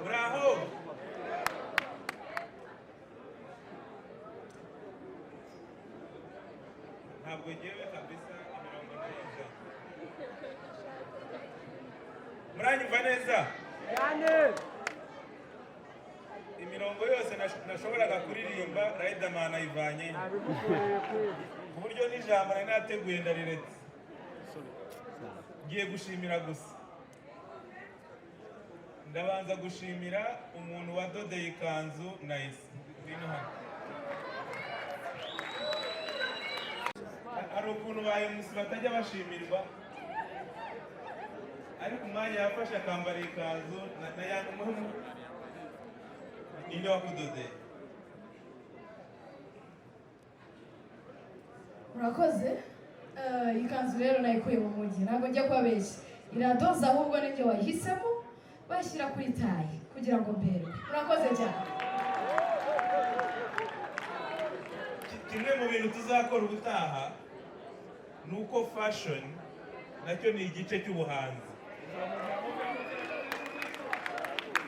Bravo! Ntabwo ngewe kabisa imirongo neza. Muranyumva neza? Imirongo yose nashoboraga kuririmba Riderman ayivanye. Ku buryo n'ijambo nari nateguye ndariretse. Ngiye gushimira gusa. Ndabanza gushimira umuntu wadodeye ikanzu nice. Bino hano. Hari ukuntu bayimusi batajya bashimirwa. Ariko umwanya yafashe akambara ikanzu na yangu muhimu. Ninde wakudodeye? Murakoze. Ikanzu rero nayikuye mu mujyi. Ntabwo njya kubabeshya. Iradoza ahubwo n'ibyo wayihisemo bashyira kuri tayi kugira ngo mbere. Murakoze cyane. Kimwe mu bintu tuzakora ubutaha nuko fashion nacyo ni igice cy'ubuhanzi.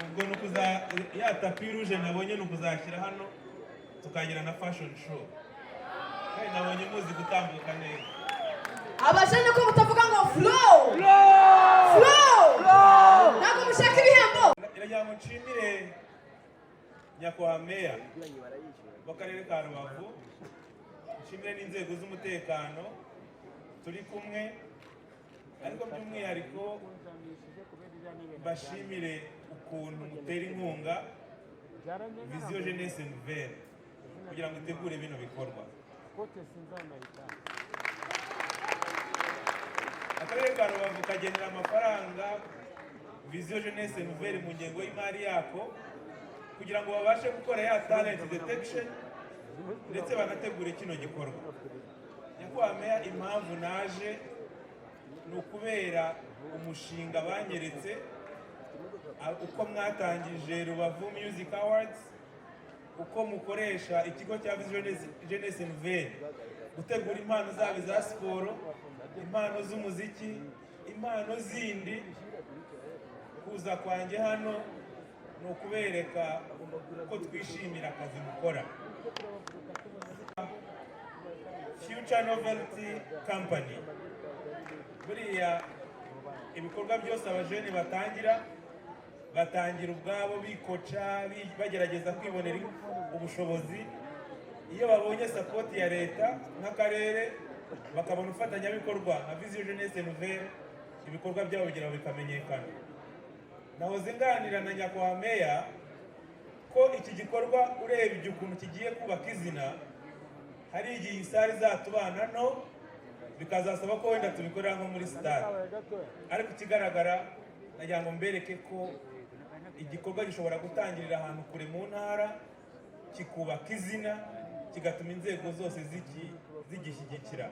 Ubwo nukuza ya tapi rouge nabonye nukuzashyira hano tukagira na fashion show. Kandi nabonye muzi gutambuka neza. Abajene ko mutavuga ngo flow. Ntabwo mushaka ibihembo. Iragira ngo nshimire nyakubahwa meya w'akarere ka Rubavu, nshimire n'inzego z'umutekano turi kumwe, ariko by'umwihariko bashimire ukuntu mutera inkunga Vision Jeunesse Nouvelle kugira ngo itegure bino bikorwa. Akarere ka Rubavu kagenera amafaranga Vision Jeunesse Nouvelle mu ngengo y'imari yako kugira ngo babashe gukora ya talent detection ndetse banategure kino gikorwa. Nyakubahwa meya, impamvu naje ni ukubera umushinga banyeretse uko mwatangije Rubavu Music Awards, uko mukoresha ikigo cya Vision Jeunesse Nouvelle gutegura impano zabo za siporo, impano z'umuziki, impano zindi. Kuza kwanjye hano ni ukubereka ko twishimira akazi mukora. Future Novelty Company, buriya ibikorwa byose abajene batangira ubwabo bikoca bagerageza kwibonera ubushobozi. Iyo babonye support ya leta nk'akarere bakabona ufatanyabikorwa nka Vision Jeunesse Nouvelle, ibikorwa byabo bigira bikamenyekana. Nahoze nganira na nyakubahwa meya ko iki gikorwa urebye ukuntu kigiye kubaka izina, hari igihe isari zatubana no bikazasaba ko wenda tubikorera nko muri stade, ariko ikigaragara nagira ngo mbereke ko igikorwa gishobora gutangirira ahantu kure mu ntara kikubaka izina kigatuma inzego zose zigishyigikira.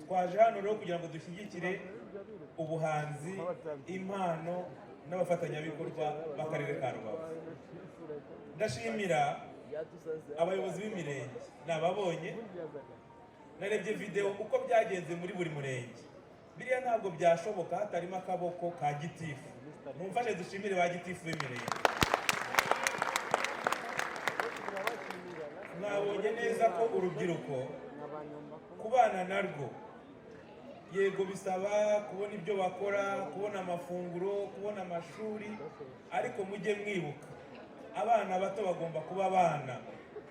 Twaje hano rero kugira ngo dushyigikire ubuhanzi, impano n'abafatanyabikorwa b'akarere ka Rubavu. Ndashimira abayobozi b'imirenge, nababonye narebye video uko byagenze muri buri murenge. Biriya ntabwo byashoboka hatarimo akaboko ka gitifu. Mumfashe dushimire ba gitifu b'imirenge. Mwabonye neza ko urubyiruko kubana narwo yego bisaba kubona ibyo bakora, kubona amafunguro, kubona amashuri, ariko mujye mwibuka abana bato bagomba kuba abana,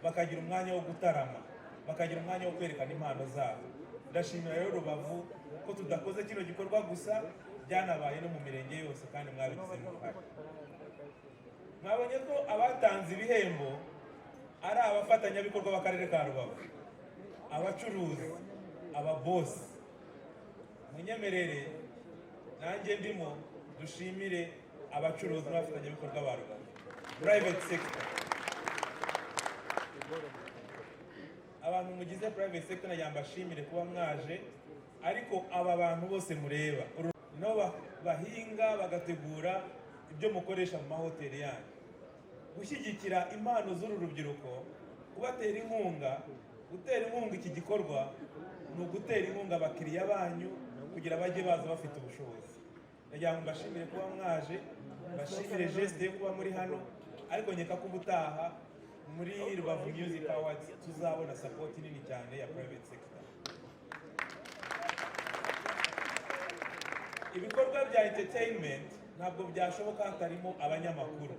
bakagira umwanya wo gutarama, bakagira umwanya wo kwerekana impano zabo. Ndashimira rero Rubavu ko tudakoze kino gikorwa gusa, byanabaye no mu mirenge yose kandi mwabigizemo uruhare. Mwabonye ko abatanze ibihembo ari abafatanyabikorwa b'akarere ka Rubavu, abacuruzi, ababosi. Munyemerere nanjye ndimo dushimire abacuruzi n'abafatanyabikorwa ba Rubavu, private sector. Abantu mugize private sector nayambashimire kuba mwaje, ariko aba bantu bose mureba no bahinga bagategura ibyo mukoresha mu mahoteli yanyu, gushyigikira impano z'uru rubyiruko, kubatera inkunga. Gutera inkunga iki gikorwa ni ugutera inkunga abakiriya banyu kugira bajye baza bafite ubushobozi. Nagira ngo mbashimire kuba mwaje, bashimire geste yo kuba muri hano, ariko nkeka ko ubutaha muri Rubavu Music Awards tuzabona support nini cyane ya private sector. Ibikorwa bya entertainment ntabwo byashoboka hatarimo abanyamakuru.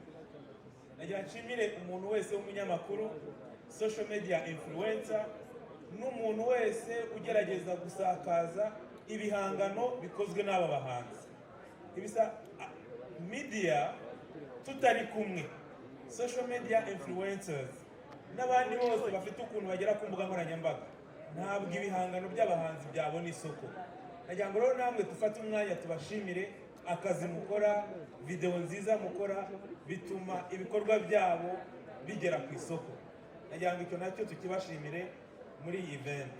Nagira nshimire umuntu wese w'umunyamakuru, social media influencer, n'umuntu wese ugerageza gusakaza ibihangano bikozwe n'aba bahanzi. Ibisa media tutari kumwe, social media influencers n'abandi bose bafite ukuntu bagera ku mbuga nkoranyambaga, ntabwo ibihangano by'abahanzi byabona isoko. Nagira ngo rero namwe dufate umwanya tubashimire akazi mukora, video nziza mukora, bituma ibikorwa byabo bigera ku isoko. Nagira ngo icyo nacyo tukibashimire muri iyi event.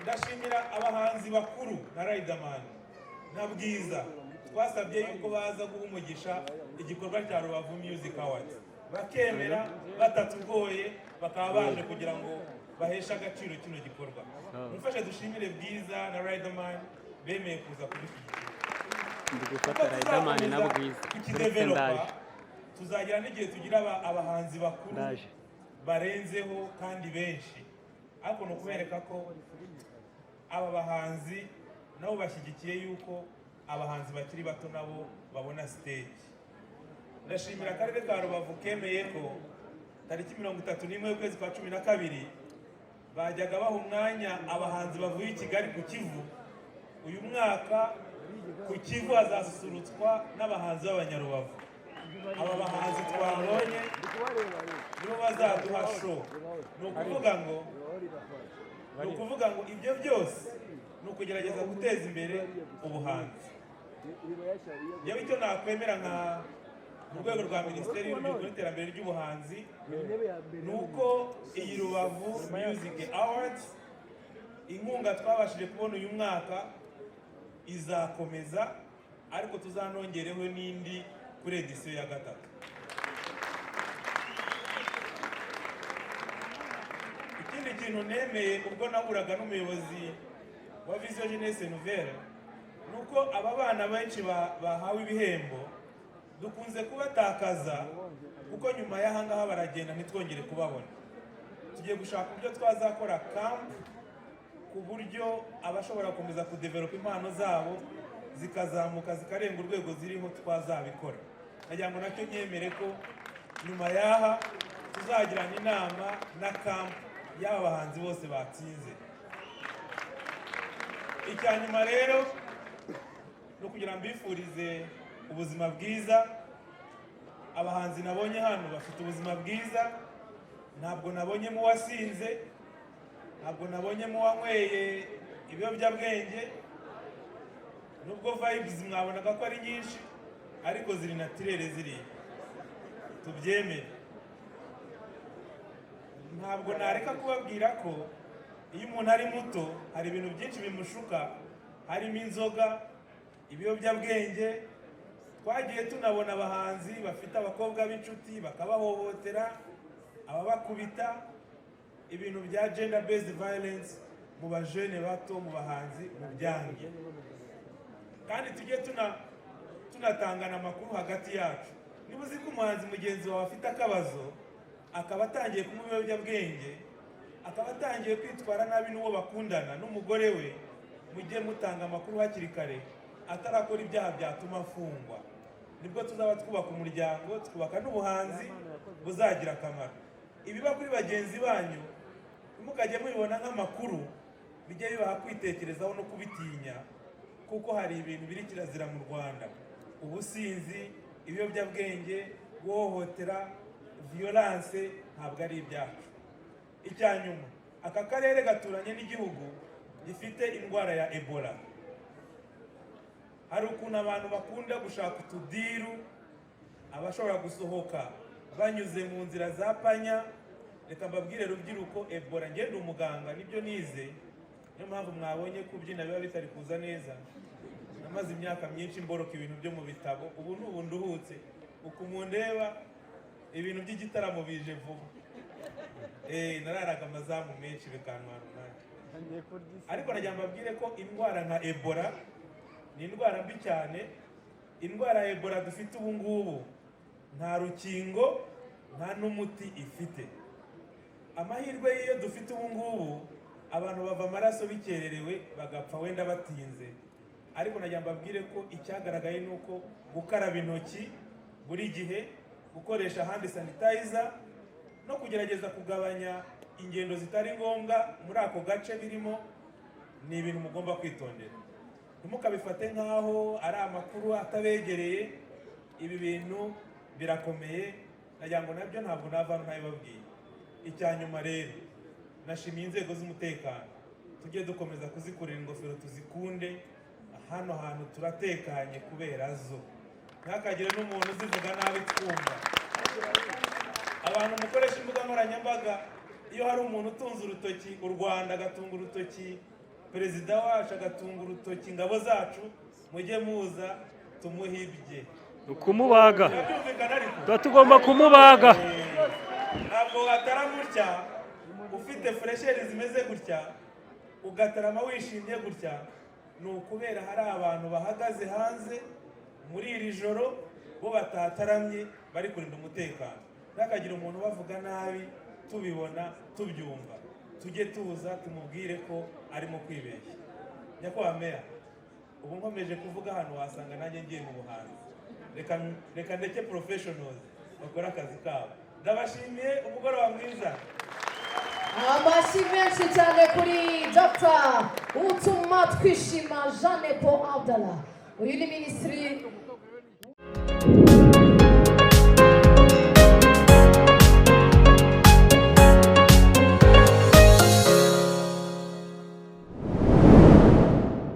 Ndashimira abahanzi bakuru na Riderman na Bwiza, twasabye yuko baza guha umugisha igikorwa cya Rubavu Music Awards, bakemera batatugoye, bakaba baje kugira ngo bahesha agaciro kino gikorwa. Mufashe dushimire Bwiza na Riderman bemeye kuza kubishyigikira. Ndugufata Riderman na Bwiza tuzagira n'igihe tugira abahanzi bakuru barenzeho kandi benshi, ariko no kubereka ko aba bahanzi nabo bashyigikiye yuko abahanzi bakiri bato nabo babona stage. Ndashimira akarere ka Rubavu kemeye ko tariki 31 y'ukwezi kwa 12 bajyaga baha umwanya abahanzi bavuye i Kigali ku Kivu. Uyu mwaka ku Kivu hazasusurutswa n'abahanzi b'Abanyarubavu. Aba bahanzi twabonye nibo bazaduha show. Ni ukuvuga ngo ibyo byose ni ukugerageza guteza imbere ubuhanzi. Yewe icyo nakwemera nka mu rwego rwa Minisiteri y'Urubyiruko n'Iterambere ry'Ubuhanzi ni uko iyi Rubavu Music Awards inkunga twabashije kubona uyu mwaka izakomeza, ariko tuzanongereho n'indi kuri edisiyo ya 3. Ikindi kintu nemeye ubwo nahuraga n'umuyobozi wa Vision Jeunesse Nouvelle nuko aba bana benshi bahawe ibihembo dukunze kubatakaza, kuko nyuma y'aha ngaha baragenda ntitwongere kubabona. Tugiye gushaka uburyo twazakora camp ku buryo abashobora gukomeza kudevelopa impano zabo zikazamuka zikarenga urwego ziriho twazabikora. Nagira ngo nacyo nyemere ko nyuma y'aha tuzagirana inama na camp y'aba bahanzi bose batsinze. Icya nyuma rero no kugira mbifurize ubuzima bwiza. Abahanzi nabonye hano bafite ubuzima bwiza, ntabwo nabonyemo wasinze, ntabwo nabonyemo wanyweye ibiyobyabwenge. Nubwo vibes mwabonaga ko ari nyinshi, ariko ziri naturere ziriya, tubyemere. Ntabwo nareka kubabwira ko iyo umuntu ari muto hari ibintu byinshi bimushuka, harimo inzoga, ibiyobyabwenge. Twagiye tunabona abahanzi bafite abakobwa b'inshuti bakabahohotera, ababakubita, ibintu bya gender based violence mu bajene bato, mu bahanzi, mu byange. Kandi tujye tunatangana amakuru hagati yacu. Niba uzi ko umuhanzi mugenzi wawe afite akabazo, akaba atangiye kunywa ibiyobyabwenge, akaba atangiye kwitwara nabi n'uwo bakundana n'umugore we, mujye mutanga amakuru hakiri kare atarakora ibyaha byatuma afungwa. Nibwo tuzaba twubaka umuryango, twubaka n'ubuhanzi buzagira akamaro. Ibiba kuri bagenzi banyu mukajye mubibona nk'amakuru, bijye bibaha kwitekerezaho no kubitinya, kuko hari ibintu biri kirazira mu Rwanda: ubusinzi, ibiyobyabwenge, guhohotera, violence, ntabwo ari ibyacu. Icyanyuma, aka karere gaturanye n'igihugu gifite indwara ya Ebola. Hari ukuntu abantu bakunda gushaka utudiru, abashobora gusohoka banyuze mu nzira za panya. Reka mbabwire rubyiruko, Ebola ngende umuganga nibyo nize, niyo mpamvu mwabonye kubyina biba bitari kuza neza. Namaze imyaka myinshi mboroka ibintu byo mu bitabo, ubu nduhutse. Uko mundeba ibintu by'igitaramo bije vuba. Nararaga amazamu menshi bikantwara umwanya. Ariko nagira mbabwire ko indwara nka Ebola ni indwara mbi cyane. Indwara ya Ebola dufite ubu ngubu nta rukingo nta n'umuti ifite. Amahirwe y'iyo dufite ubu ngubu abantu bava amaraso bikererewe bagapfa wenda batinze, ariko najya mbabwire ko icyagaragaye ni uko gukaraba intoki buri gihe, gukoresha hand sanitizer no kugerageza kugabanya ingendo zitari ngombwa muri ako gace birimo ni ibintu mugomba kwitondera. Ntimukabifate nk'aho ari amakuru atabegereye. Ibi bintu birakomeye, nagira ngo nabyo ntabwo nava ntabibabwiye. Icyanyuma rero, nashimiye inzego z'umutekano, tujye dukomeza kuzikorera ingofero tuzikunde. Hano hantu turatekanye kubera zo, ntakagire n'umuntu uzivuga nabi twumva. Abantu mukoresha imbuga nkoranyambaga, iyo hari umuntu utunze urutoki u Rwanda, agatunga urutoki perezida wacu, agatunga urutoki ingabo zacu, mujye muza tumuhibye. Kumubaga tuba tugomba kumubaga. Ntabwo watara gutya ufite fresheri zimeze gutya ugatarama wishimye gutya, ni ukubera hari abantu bahagaze hanze muri iri joro bo batataramye bari kurinda umutekano. Ntakagira umuntu bavuga nabi, tubibona tubyumva, tujye tuza tumubwire ko arimo kwibeshya. Nyakubahwa Meya, ubu nkomeje kuvuga hano wasanga nanjye ngiye mu buhanzi. Reka ndeke professionals bakora akazi kabo. Ndabashimiye, umugoroba mwiza. Amashyi menshi cyane kuri Dr. Utuma Twishima Jeanne Paul Abdallah. Uyu ni Minisitiri